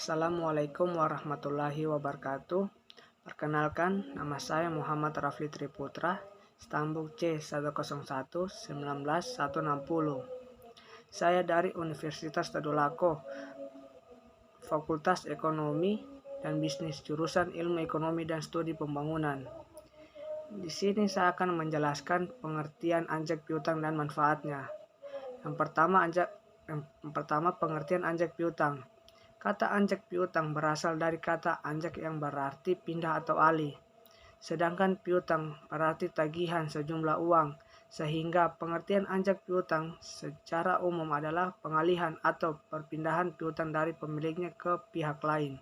Assalamualaikum warahmatullahi wabarakatuh. Perkenalkan, nama saya Muhammad Rafli Triputra, stambuk C101-19160. Saya dari Universitas Tadulako, Fakultas Ekonomi dan Bisnis, jurusan Ilmu Ekonomi dan Studi Pembangunan. Di sini saya akan menjelaskan pengertian anjak piutang dan manfaatnya. Yang pertama, pengertian anjak piutang. Kata anjak piutang berasal dari kata anjak yang berarti pindah atau alih. Sedangkan piutang berarti tagihan sejumlah uang, sehingga pengertian anjak piutang secara umum adalah pengalihan atau perpindahan piutang dari pemiliknya ke pihak lain.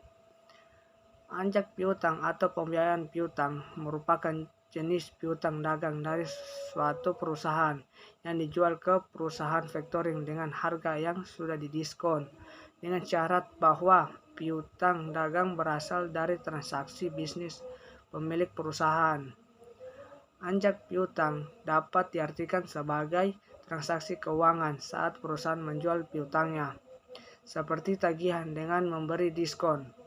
Anjak piutang atau pembiayaan piutang merupakan jenis piutang dagang dari suatu perusahaan yang dijual ke perusahaan factoring dengan harga yang sudah didiskon, dengan syarat bahwa piutang dagang berasal dari transaksi bisnis pemilik perusahaan. Anjak piutang dapat diartikan sebagai transaksi keuangan saat perusahaan menjual piutangnya, seperti tagihan dengan memberi diskon.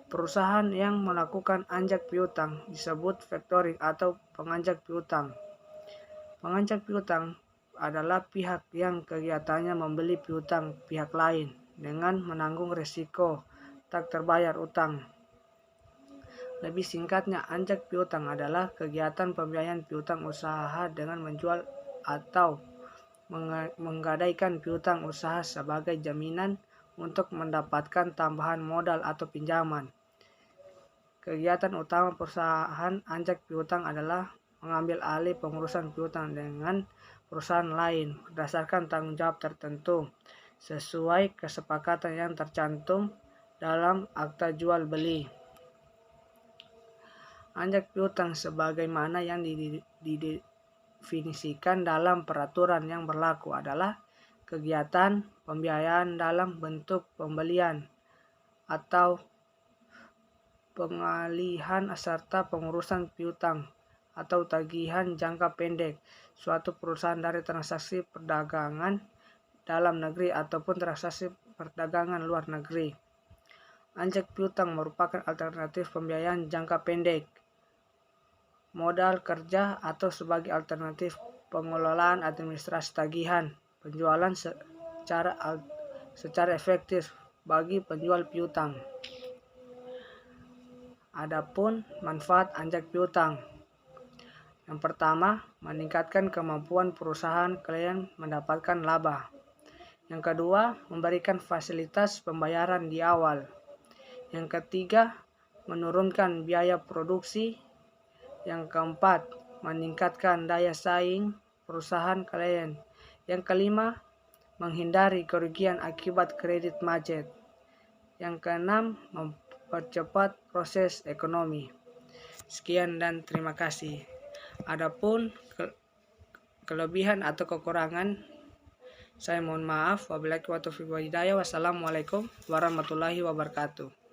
Perusahaan yang melakukan anjak piutang disebut factoring atau penganjak piutang. Penganjak piutang adalah pihak yang kegiatannya membeli piutang pihak lain dengan menanggung risiko tak terbayar utang. Lebih singkatnya, anjak piutang adalah kegiatan pembiayaan piutang usaha dengan menjual atau menggadaikan piutang usaha sebagai jaminan untuk mendapatkan tambahan modal atau pinjaman. Kegiatan utama perusahaan anjak piutang adalah mengambil alih pengurusan piutang dengan perusahaan lain berdasarkan tanggung jawab tertentu sesuai kesepakatan yang tercantum dalam akta jual beli. Anjak piutang sebagaimana yang didefinisikan dalam peraturan yang berlaku adalah kegiatan pembiayaan dalam bentuk pembelian atau pengalihan serta pengurusan piutang atau tagihan jangka pendek suatu perusahaan dari transaksi perdagangan dalam negeri ataupun transaksi perdagangan luar negeri. Anjak piutang merupakan alternatif pembiayaan jangka pendek, modal kerja atau sebagai alternatif pengelolaan administrasi tagihan penjualan secara efektif bagi penjual piutang. Adapun manfaat anjak piutang. Yang pertama, meningkatkan kemampuan perusahaan klien mendapatkan laba. Yang kedua, memberikan fasilitas pembayaran di awal. Yang ketiga, menurunkan biaya produksi. Yang keempat, meningkatkan daya saing perusahaan klien. Yang kelima, menghindari kerugian akibat kredit macet. Yang keenam, mempercepat proses ekonomi. Sekian dan terima kasih. Adapun kelebihan atau kekurangan, saya mohon maaf. Wabillahi taufiq wal hidayah. Wassalamualaikum warahmatullahi wabarakatuh.